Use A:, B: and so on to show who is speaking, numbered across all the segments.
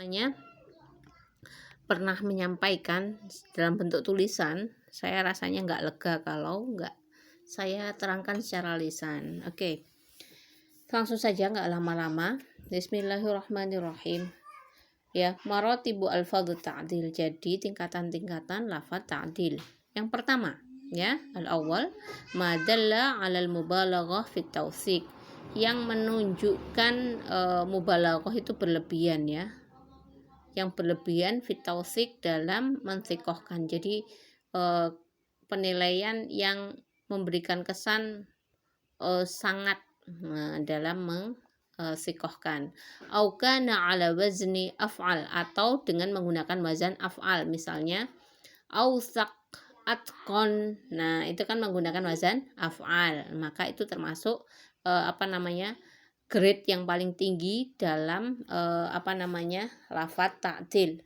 A: namanya pernah menyampaikan dalam bentuk tulisan, saya rasanya nggak lega kalau nggak saya terangkan secara lisan. Oke, langsung saja nggak lama-lama. Bismillahirrahmanirrahim. Ya, maratibu alfadhu ta'dil. Jadi tingkatan-tingkatan lafaz ta'dil. Yang pertama, ya, al-awwal ma dalla 'alal mubalaghah fit tawsik. Yang menunjukkan mubalaghah itu berlebihan, ya. Yang berlebihan fit tawsik dalam mensikohkan. Jadi penilaian yang memberikan kesan sangat dalam sikohkan. Au kana ala wazni af'al, atau dengan menggunakan wazan af'al, misalnya ausak atqon. Nah, itu kan menggunakan wazan af'al, maka itu termasuk grade yang paling tinggi dalam lafaz ta'dil.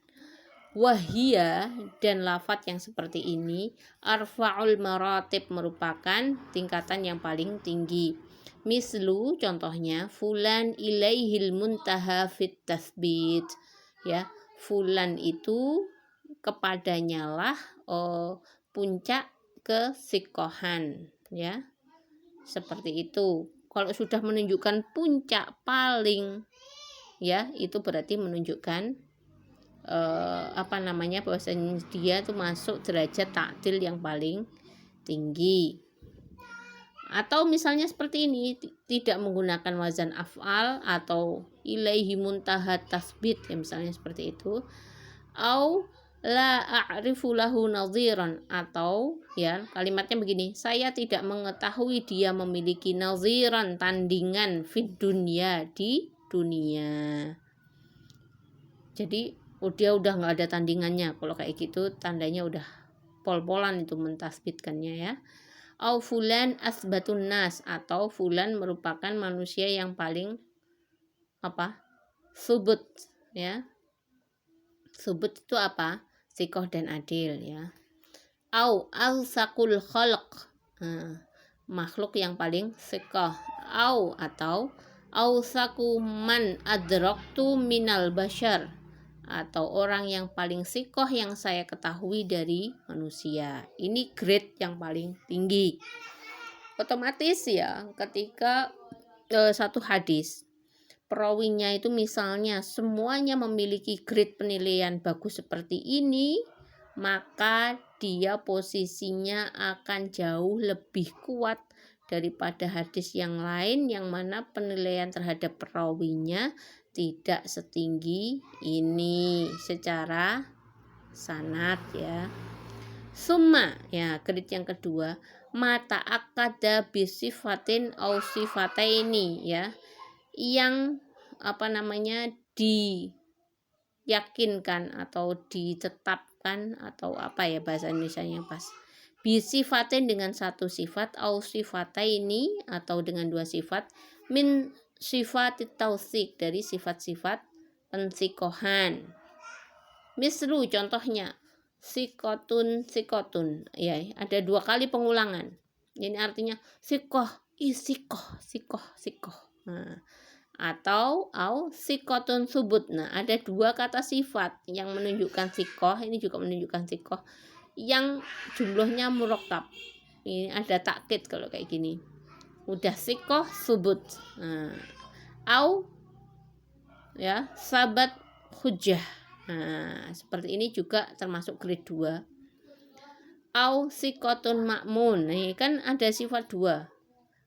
A: Wahia, dan lafaz yang seperti ini arfa'ul maratib, merupakan tingkatan yang paling tinggi. Mislu, contohnya, fulan ilaihil muntaha fit tasbit. Ya, fulan itu kepadanya lah puncak kesikohan, ya. Seperti itu. Kalau sudah menunjukkan puncak paling, ya, itu berarti menunjukkan bahwasanya dia tuh masuk derajat ta'dil yang paling tinggi. Atau misalnya seperti ini, tidak menggunakan wazan af'al atau ilaihi muntaha tasbit, ya, misalnya seperti itu. Au la a'rifu lahu nadhiran, atau ya kalimatnya begini, saya tidak mengetahui dia memiliki nadhiran, tandingan, fid dunya, di dunia. Jadi dia udah nggak ada tandingannya. Kalau kayak gitu tandanya udah pol-polan itu mentasbitkannya, ya. Au fulan asbatun nas, atau fulan merupakan manusia yang paling subut, ya. Subut itu apa? Sikoh dan adil, ya. Au alsaqul khalq, makhluk yang paling sikoh. Atau ausaku man adraktu minal bashar, atau orang yang paling sikoh yang saya ketahui dari manusia. Ini grade yang paling tinggi. Otomatis, ya, ketika satu hadis perawinya itu misalnya semuanya memiliki grade penilaian bagus seperti ini, maka dia posisinya akan jauh lebih kuat daripada hadis yang lain yang mana penilaian terhadap perawinya tidak setinggi ini secara sanad, ya. Summa, ya, grade yang kedua, mata akada bisifatin au sifataini, ya, yang diyakinkan atau ditetapkan, atau bahasa Indonesianya yang pas, bisifatin dengan satu sifat, au sifataini, atau dengan dua sifat, min sifat tausik, dari sifat-sifat pensikohan. Mislu, contohnya, sikotun, ya, ada dua kali pengulangan. Ini artinya sikoh, sikoh. Nah, atau sikotun subut. Nah, ada dua kata sifat yang menunjukkan sikoh, ini juga menunjukkan sikoh, yang jumlahnya murakkab. Ini ada takkid kalau kayak gini. Udah sikoh subut. Nah, ya, sabat hujjah. Nah, seperti ini juga termasuk grade 2. Au sikotun ma'mun. Ini kan ada sifat 2.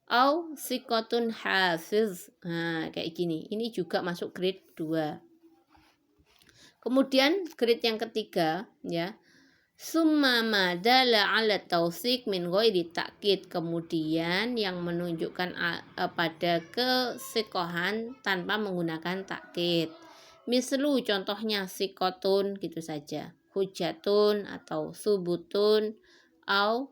A: Au sikotun hafiz. Nah, kayak gini. Ini juga masuk grade 2. Kemudian grade yang ketiga, ya, summa madala ala tausik min ghairi takkid. Kemudian yang menunjukkan pada kesikohan tanpa menggunakan takkid. Mislu, contohnya, sikotun, gitu saja, hujatun atau subutun, au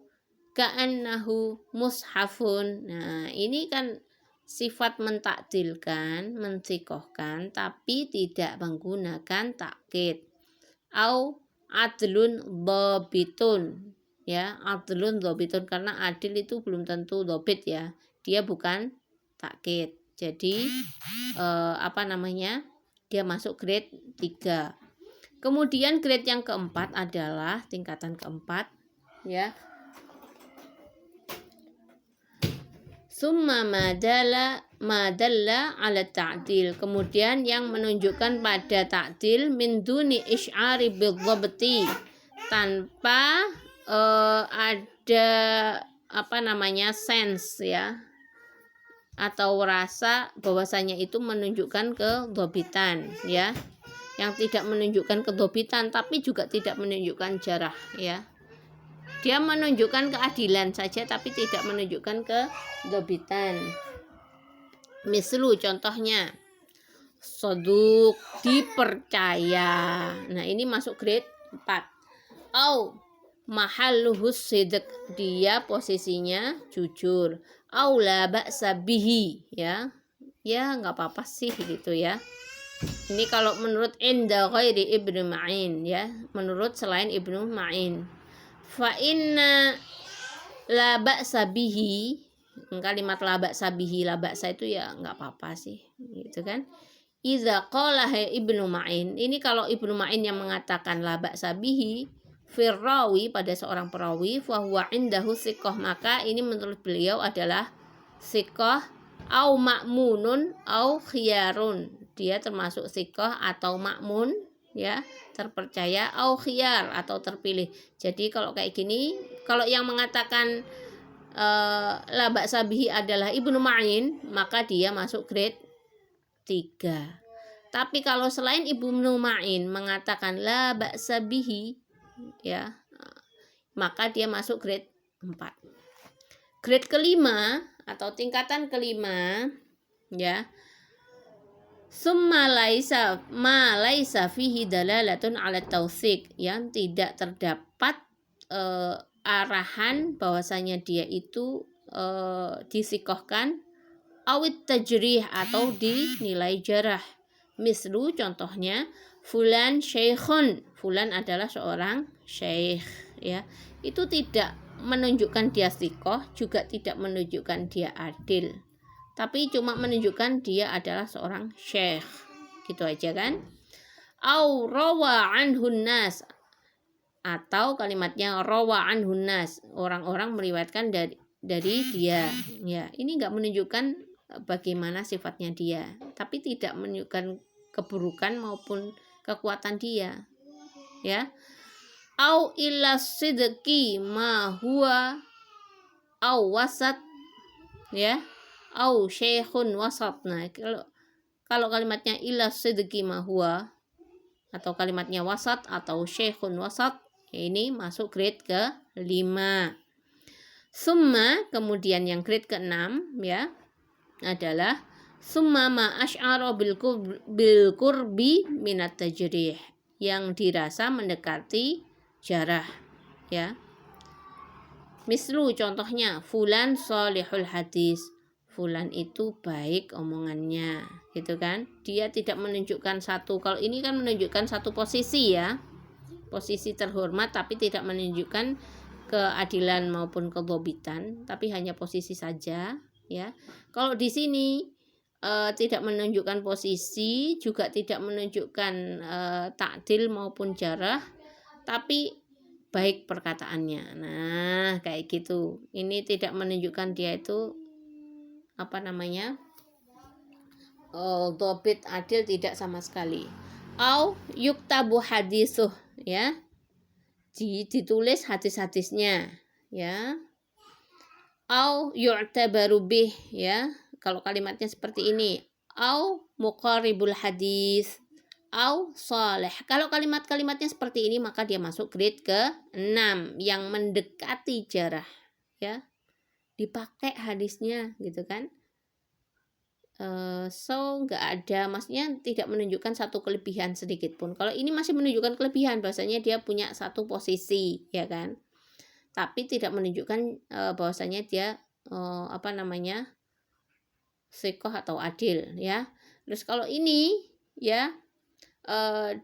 A: ka'annahu mushafun. Nah, ini kan sifat mentakdilkan, mensikohkan, tapi tidak menggunakan takkid. Au adlun dhabitun, ya, adlun dhabitun, karena adil itu belum tentu dhabit, ya, dia bukan takkid. Jadi dia masuk grade 3. Kemudian grade yang keempat adalah tingkatan keempat, ya. Summa madalla ala ta'dil. Kemudian yang menunjukkan pada ta'dil min duni isy'ari bidhabti, tanpa ada sense, ya, atau rasa bahwasanya itu menunjukkan kedhobitan, ya. Yang tidak menunjukkan kedhobitan tapi juga tidak menunjukkan jarah, ya. Dia menunjukkan keadilan saja tapi tidak menunjukkan kedhobitan. Mislu, contohnya soduk, dipercaya. Nah, ini masuk grade 4. Au mahalluhus sidq, dia posisinya jujur. Au la ba'sa bihi, ya. Ya, nggak apa-apa sih gitu, ya. Ini kalau menurut inda ghairi Ibnu Ma'in, ya, menurut selain Ibnu Ma'in. Fa inna la ba'sa bihi, kalimat la ba'sa bihi, la ba'sa itu ya nggak apa-apa sih gitu kan. Idza qala Ibnu Ma'in, ini kalau Ibnu Ma'in yang mengatakan la ba'sa bihi firrawi pada seorang perawi, fa huwa indahu siqah, maka ini menurut beliau adalah siqah au ma'munun au khiyarun, dia termasuk siqah atau ma'mun, ya, terpercaya, au khiyar atau terpilih. Jadi kalau kayak gini, kalau yang mengatakan la ba'sa bihi adalah Ibnu Ma'in, maka dia masuk grade 3. Tapi kalau selain Ibnu Ma'in mengatakan la ba'sa bihi, ya, maka dia masuk grade 4. Grade kelima atau tingkatan kelima, ya, summa laisa fihi dalalatun ala tausiq, yang tidak terdapat arahan bahwasanya dia itu disikohkan, awit tajrih atau dinilai jarah. Mislu, contohnya fulan syekhun, fulan adalah seorang syekh, ya. Itu tidak menunjukkan dia sikoh, juga tidak menunjukkan dia adil, tapi cuma menunjukkan dia adalah seorang syekh, gitu aja kan. Au rawa anhun nas, atau kalimatnya rawa anhun nas, orang-orang meriwayatkan dari dia, ya. Ini enggak menunjukkan bagaimana sifatnya dia, tapi tidak menunjukkan keburukan maupun kekuatan dia, ya. Au illa sidqi ma huwa au wasat, ya, au syekhun wasat. Nah, kalau kalimatnya illa sidqi ma huwa atau kalimatnya wasat atau syekhun wasat, ya, ini masuk grade ke-5. Summa, kemudian yang grade ke-6, ya, adalah summa ma asy'ara bil qurbi minat tajrih, yang dirasa mendekati jarah, ya. Mislu, contohnya fulan salihul hadis, fulan itu baik omongannya, gitu kan. Dia tidak menunjukkan satu, kalau ini kan menunjukkan satu posisi, ya, posisi terhormat, tapi tidak menunjukkan keadilan maupun kedhobitan, tapi hanya posisi saja, ya. Kalau di sini tidak menunjukkan posisi, juga tidak menunjukkan ta'dil maupun jarah, tapi baik perkataannya. Nah, kayak gitu. Ini tidak menunjukkan dia itu dhabit adil, tidak sama sekali. Au yuktabu hadisuh, ya, ditulis hadis-hadisnya, ya. Au yu'tabaru bih, ya, kalau kalimatnya seperti ini. Au muqaribul hadis, au salih. Kalau kalimat-kalimatnya seperti ini, maka dia masuk grade ke-6, yang mendekati jarah, ya, dipakai hadisnya, gitu kan. Nggak ada, maksudnya tidak menunjukkan satu kelebihan sedikit pun. Kalau ini masih menunjukkan kelebihan, bahwasanya dia punya satu posisi, ya kan, tapi tidak menunjukkan bahwasanya dia sikoh atau adil, ya. Terus kalau ini, ya,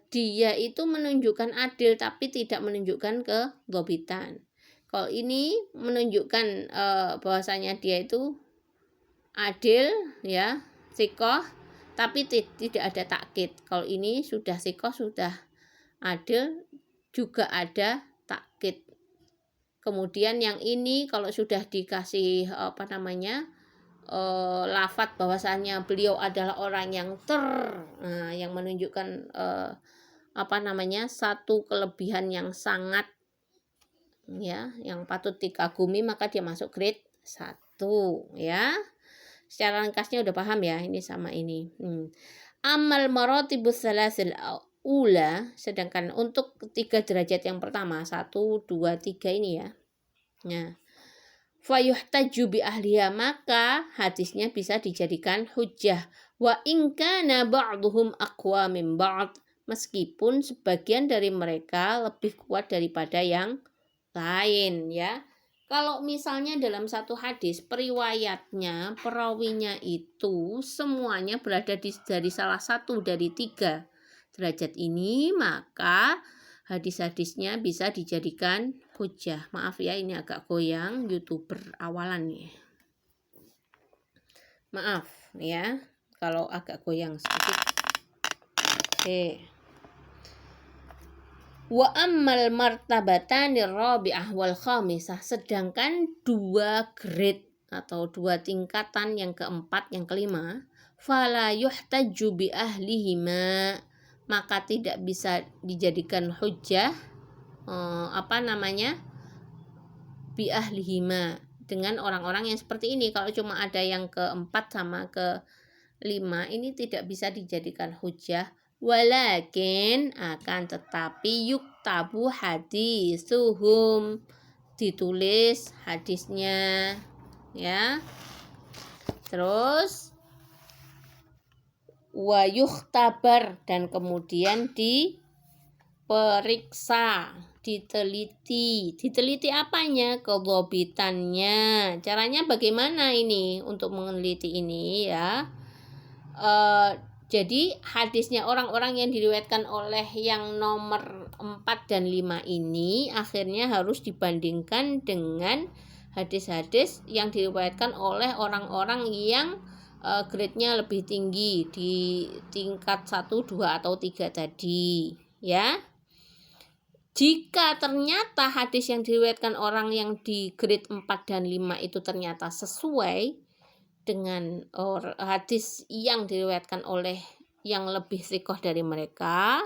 A: dia itu menunjukkan adil tapi tidak menunjukkan kedhobitan. Kalau ini menunjukkan bahwasanya dia itu adil, ya, sikoh, tapi tidak ada takkid. Kalau ini sudah sikoh, sudah adil, juga ada takkid. Kemudian yang ini kalau sudah dikasih lafadz bahwasannya beliau adalah orang yang yang menunjukkan satu kelebihan yang sangat ya, yang patut dikagumi, maka dia masuk grade 1 ya. Secara ringkasnya udah paham ya ini sama ini. Amal maratibus salasil ula, sedangkan untuk 3 derajat yang pertama 1, 2, 3 ini ya. Nah, fayuhtaju bi ahliya, maka hadisnya bisa dijadikan hujjah. Wa in kana ba'dhum aqwa min ba'd, meskipun sebagian dari mereka lebih kuat daripada yang lain ya. Kalau misalnya dalam satu hadis periwayatnya, perawinya itu semuanya berada dari salah satu dari 3 derajat ini, maka hadis-hadisnya bisa dijadikan hujjah. Maaf ya, ini agak goyang, YouTuber awalan nih. Maaf ya kalau agak goyang sedikit. Oke. Wa ammal martabatani rabi'ah wal khamisah, sedangkan 2 grade atau 2 tingkatan, yang keempat, yang kelima, fala yuhtaju bi ahlihima, maka tidak bisa dijadikan hujjah bi ahlihima, dengan orang-orang yang seperti ini. Kalau cuma ada yang keempat sama kelima, ini tidak bisa dijadikan hujjah. Walakin, akan tetapi, yuktabu hadisuhum, ditulis hadisnya ya. Terus wa yukhtabar, dan kemudian diperiksa, diteliti apanya, kedhobitannya. Caranya bagaimana ini untuk meneliti ini ya? Jadi hadisnya orang-orang yang diriwayatkan oleh yang nomor 4 dan 5 ini akhirnya harus dibandingkan dengan hadis-hadis yang diriwayatkan oleh orang-orang yang grade-nya lebih tinggi di tingkat 1, 2, atau 3 tadi ya. Jika ternyata hadis yang diriwayatkan orang yang di grade 4 dan 5 itu ternyata sesuai dengan hadis yang diriwayatkan oleh yang lebih sikoh dari mereka,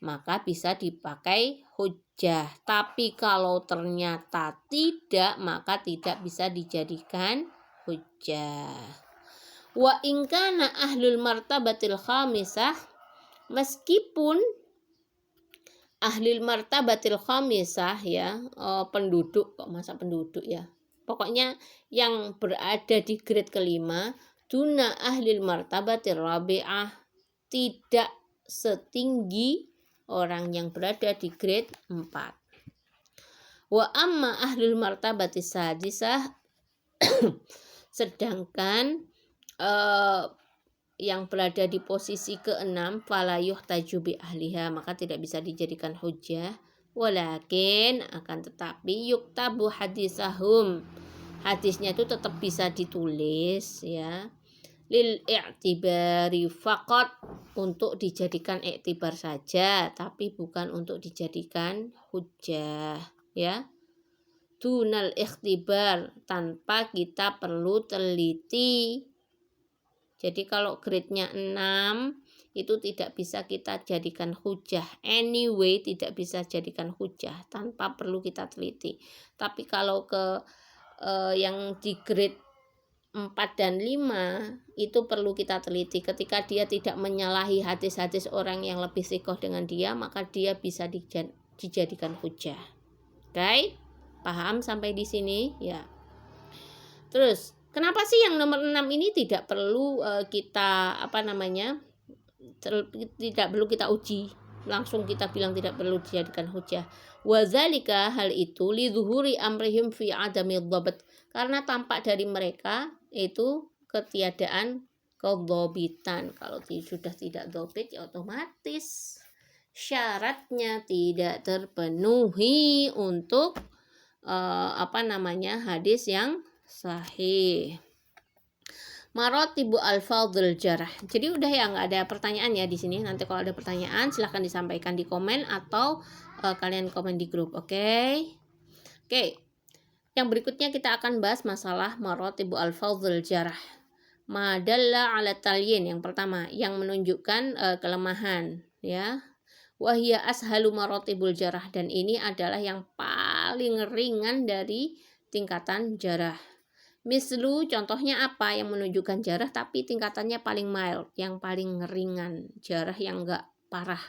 A: maka bisa dipakai hujjah. Tapi kalau ternyata tidak, maka tidak bisa dijadikan hujjah. Wa in kana ahlul martabatil khamisah, meskipun ahlul martabatil khamisah ya, penduduk, kok masa penduduk ya, pokoknya yang berada di grade kelima, duna ahlil martabatir rabi'ah, tidak setinggi orang yang berada di grade 4. Wa amma ahlul martabatis sadisah, sedangkan yang berada di posisi ke-6, fala yuhtaju bi ahliha, maka tidak bisa dijadikan hujjah. Walakin, akan tetapi, yuktabu hadisahum, hadisnya itu tetap bisa ditulis ya, lil i'tibari faqat, untuk dijadikan i'tibar saja, tapi bukan untuk dijadikan hujjah ya. Dunal ikhtibar, tanpa kita perlu teliti. Jadi kalau grade-nya 6 itu tidak bisa kita jadikan hujjah. Anyway, tidak bisa jadikan hujjah tanpa perlu kita teliti. Tapi kalau yang di grade 4 dan 5 itu perlu kita teliti. Ketika dia tidak menyalahi hadis-hadis orang yang lebih sikoh dengan dia, maka dia bisa dijadikan hujjah. Oke? Paham sampai di sini? Ya. Terus, kenapa sih yang nomor 6 ini tidak perlu tidak perlu kita uji, langsung kita bilang tidak perlu dijadikan hujjah? Wazalika, hal itu, lidzuhuri amrihim fi adami dhabt, karena tampak dari mereka itu ketiadaan kedhobitan. Kalau sudah tidak dhobit, ya otomatis syaratnya tidak terpenuhi untuk hadis yang sahih. Marotibu alfadhul jarah. Jadi udah ya, nggak ada pertanyaan ya di sini. Nanti kalau ada pertanyaan silahkan disampaikan di komen atau kalian komen di grup. Oke. Yang berikutnya kita akan bahas masalah marotibu alfadhul jarah. Madalla ala talyin, yang pertama yang menunjukkan kelemahan ya. Wahia ashalu marotibul jarah, dan ini adalah yang paling ringan dari tingkatan jarah. Mislu, contohnya apa yang menunjukkan jarah tapi tingkatannya paling mild, yang paling ringan, jarah yang enggak parah.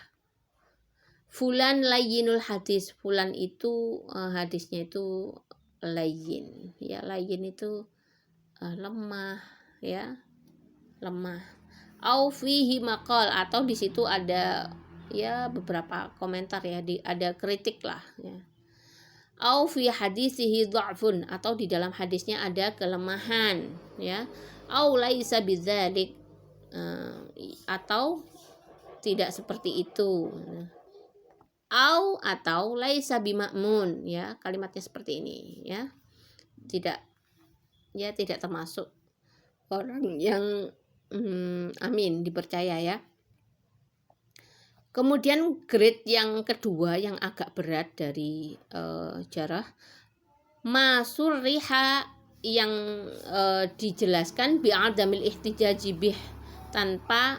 A: Fulan layyinul hadis, fulan itu hadisnya itu layyin ya, layyin itu lemah ya, lemah. Au fihi maqal, atau di situ ada ya beberapa komentar ya, ada kritik lah ya. Au fi hadisihi dha'fun, atau di dalam hadisnya ada kelemahan ya. Au laisa bidzalik, atau tidak seperti itu. Au atau laisa bima'mun ya, kalimatnya seperti ini ya. Tidak termasuk orang yang amin, dipercaya ya. Kemudian grade yang kedua yang agak berat dari jarah, masurriha, yang dijelaskan bi'adamil ihtijaji bih, tanpa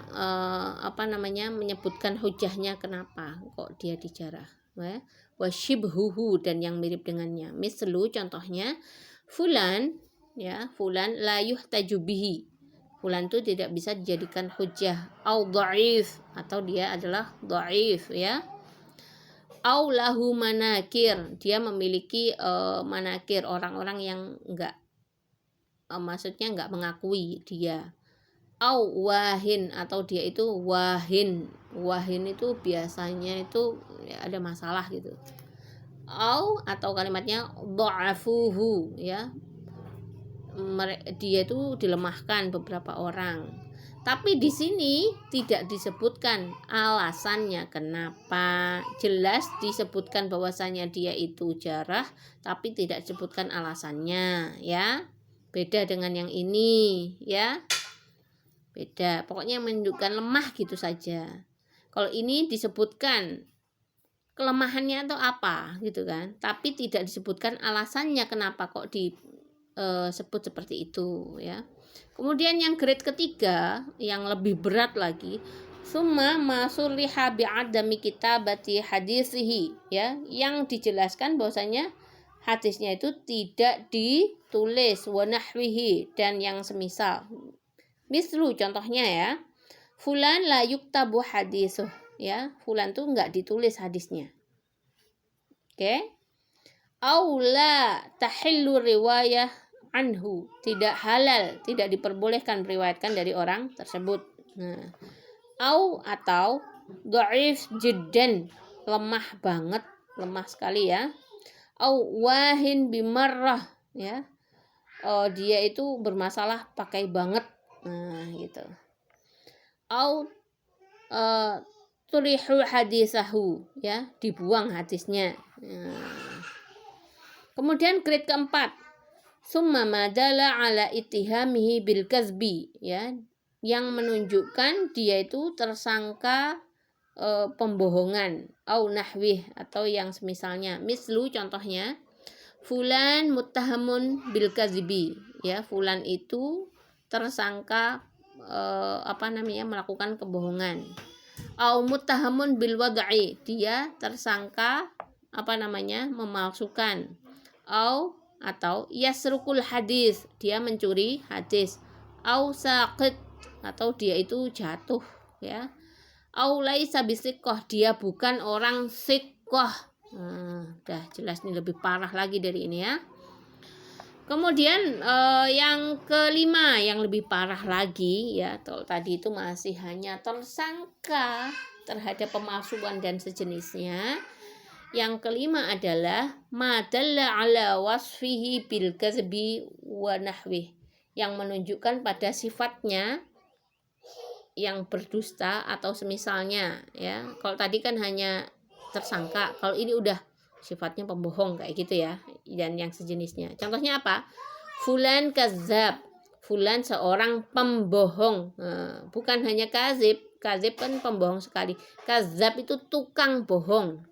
A: menyebutkan hujahnya kenapa kok dia dijarah ya. Wasyibhuhu, dan yang mirip dengannya. Mislu, contohnya fulan ya, fulan la yuhtaju bihi, fulan itu tidak bisa dijadikan hujah. Au dhaif, atau dia adalah dhaif ya. Au lahu manakir, dia memiliki manakir, orang-orang yang enggak maksudnya enggak mengakui dia. Au wahin, atau dia itu wahin. Wahin itu biasanya itu ya, ada masalah gitu. Au, atau kalimatnya dha'afuhu ya, dia itu dilemahkan beberapa orang. Tapi di sini tidak disebutkan alasannya kenapa. Jelas disebutkan bahwasanya dia itu jarah, tapi tidak disebutkan alasannya ya. Beda dengan yang ini ya. Beda. Pokoknya menunjukkan lemah gitu saja. Kalau ini disebutkan kelemahannya atau apa gitu kan, tapi tidak disebutkan alasannya kenapa kok disebut seperti itu ya. Kemudian yang grade ketiga yang lebih berat lagi, summa masurriha bi'adami kitabati hadisihi ya, yang dijelaskan bahwasanya hadisnya itu tidak ditulis, wa nahwihi, dan yang semisal. Mislu, contohnya ya, fulan la yuktabu hadisuh ya, fulan tuh enggak ditulis hadisnya. Oke. Aula tahillu riwayah anhu, tidak halal, tidak diperbolehkan meriwayatkan dari orang tersebut. Nah, atau dhaif jiddan, lemah banget, lemah sekali ya. Au wahin bimarrah ya, dia itu bermasalah pakai banget. Nah, gitu. Au turihu hadisahu ya, dibuang hadisnya. Nah. Kemudian grade keempat, summa madala ala ittihamihi bil kazbi ya, yang menunjukkan dia itu tersangka pembohongan. Au nahwih, atau yang semisalnya. Mislu, contohnya fulan muttahamun bil kazbi ya, fulan itu tersangka melakukan kebohongan. Au muttahamun bil wad'i, dia tersangka memalsukan. Atau yasrukul hadis, dia mencuri hadis. Au saqit, atau dia itu jatuh ya. Au laisa bisiqah, dia bukan orang siqah. Udah jelas nih, lebih parah lagi dari ini ya. Kemudian yang kelima yang lebih parah lagi ya, tadi itu masih hanya tersangka terhadap pemalsuan dan sejenisnya. Yang kelima adalah madalla ala wasfihi bil kazbi wa nahwih, yang menunjukkan pada sifatnya yang berdusta atau semisalnya ya. Kalau tadi kan hanya tersangka, kalau ini udah sifatnya pembohong kayak gitu ya, dan yang sejenisnya. Contohnya apa? Fulan kazzab, fulan seorang pembohong. Nah, bukan hanya kazib kan pembohong sekali. Kazab itu tukang bohong.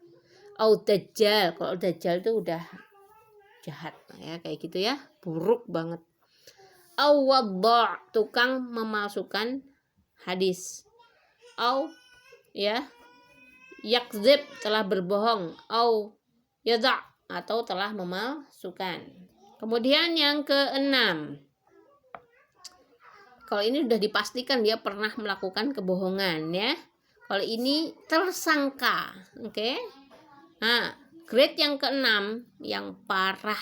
A: Au dajjal, kalau dajjal itu udah jahat ya, kayak gitu ya, buruk banget. Au wadda', tukang memalsukan hadis. Au ya yakzib, telah berbohong. Au yada', atau telah memalsukan. Kemudian yang keenam, kalau ini sudah dipastikan dia pernah melakukan kebohongan ya. Kalau ini tersangka, oke. Nah, grade yang keenam, yang parahnya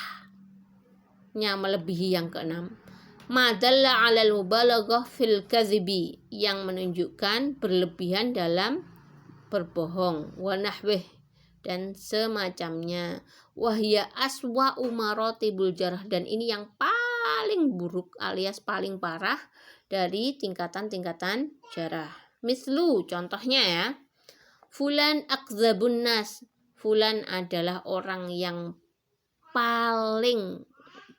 A: melebihi yang keenam, madalla 'alal mubalaghah fil kadzibi, yang menunjukkan berlebihan dalam berbohong, wa nahwih, dan semacamnya. Wahya aswa umaratibul jarh, dan ini yang paling buruk alias paling parah dari tingkatan-tingkatan jarah. Mislu, contohnya ya, fulan akzabun nas, fulan adalah orang yang paling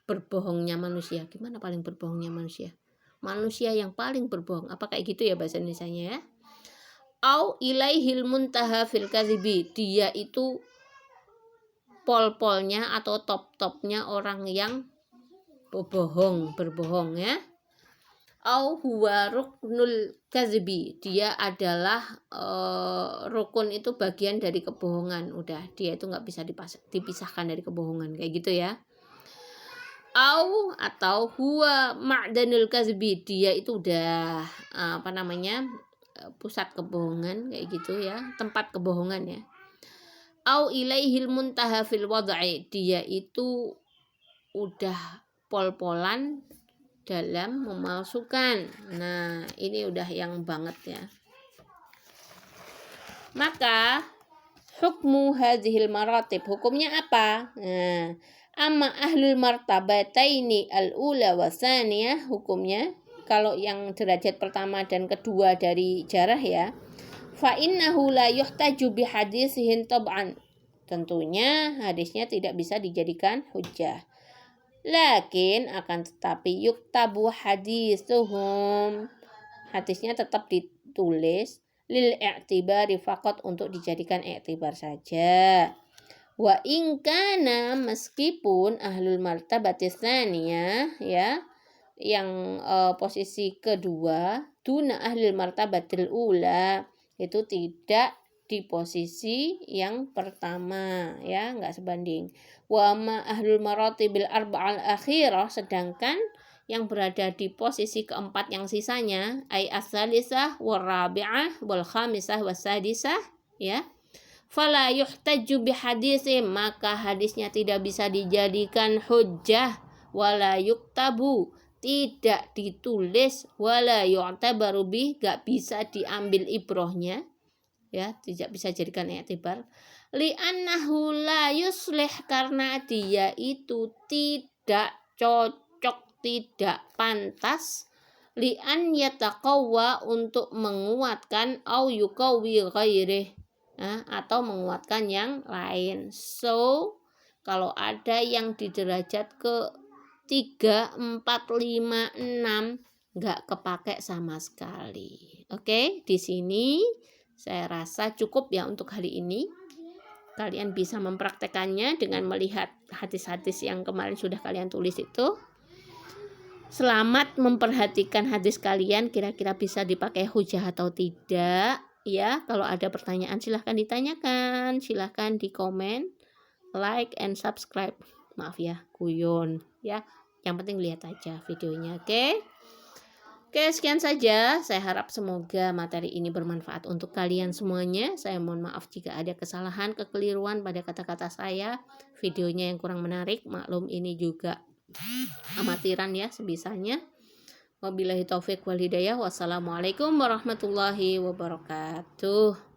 A: berbohongnya manusia. Gimana paling berbohongnya manusia? Manusia yang paling berbohong. Apa kayak gitu ya bahasa Indonesianya ya? Au ilaihil muntaha fil kadzibi, dia itu pol-polnya atau top-topnya orang yang berbohong ya. Au huwa ruknul kadzibi, dia adalah rukun itu bagian dari kebohongan. Udah, dia itu nggak bisa dipisahkan dari kebohongan, kayak gitu ya. Atau huwa ma'danul kadzibi, dia itu udah pusat kebohongan, kayak gitu ya, tempat kebohongan ya. Au ilaihil muntaha fil wad'i, dia itu udah pol-polan dalam memalsukan. Nah, ini udah yang banget ya. Maka hukmu hadhil maratib, hukumnya apa? Nah, amma ahlul martabataini al-ula wa tsaniyah, hukumnya kalau yang derajat pertama dan kedua dari jarah ya, fa innahu la yuhtaju bi hadisihin tab'an, tentunya hadisnya tidak bisa dijadikan hujjah. Lakin akan tetapi yuktabu hadisuhum, hadisnya tetap ditulis lil i'tibari faqat, untuk dijadikan i'tibar saja. Wa in kana, meskipun ahlul martabatis tsaniyah ya, yang posisi kedua, duna ahlul martabatil ula, itu tidak di posisi yang pertama ya, enggak sebanding. Wa ma ahlul maratibil arba'al akhirah, sedangkan yang berada di posisi keempat yang sisanya, ay as-salisah wal rabi'ah wal khamisah was sadisah ya, fala yuhtaju bihadisi, maka hadisnya tidak bisa dijadikan hujjah, wala yuktabu, tidak ditulis, wala yu'tabaru bih, gak bisa diambil ibrohnya ya, tidak bisa jadikan i'tibar. Li'annahu la yuslih, karena dia itu tidak cocok, tidak pantas, li'an yataqawwa, untuk menguatkan, au yuqawwi ghairih, atau menguatkan yang lain. So, kalau ada yang di derajat ke 3, 4, 5, 6 nggak kepake sama sekali. Oke, di sini saya rasa cukup ya untuk hari ini. Kalian bisa mempraktekannya dengan melihat hadis-hadis yang kemarin sudah kalian tulis itu. Selamat memperhatikan hadis kalian, kira-kira bisa dipakai hujah atau tidak. Ya, kalau ada pertanyaan silahkan ditanyakan, silahkan di komen, like and subscribe. Maaf ya, guyon ya. Yang penting lihat aja videonya, oke? Oke, sekian saja. Saya harap semoga materi ini bermanfaat untuk kalian semuanya. Saya mohon maaf jika ada kesalahan, kekeliruan pada kata-kata saya. Videonya yang kurang menarik, maklum ini juga amatiran ya, sebisanya. Wabillahi taufik wal hidayah. Wassalamualaikum warahmatullahi wabarakatuh.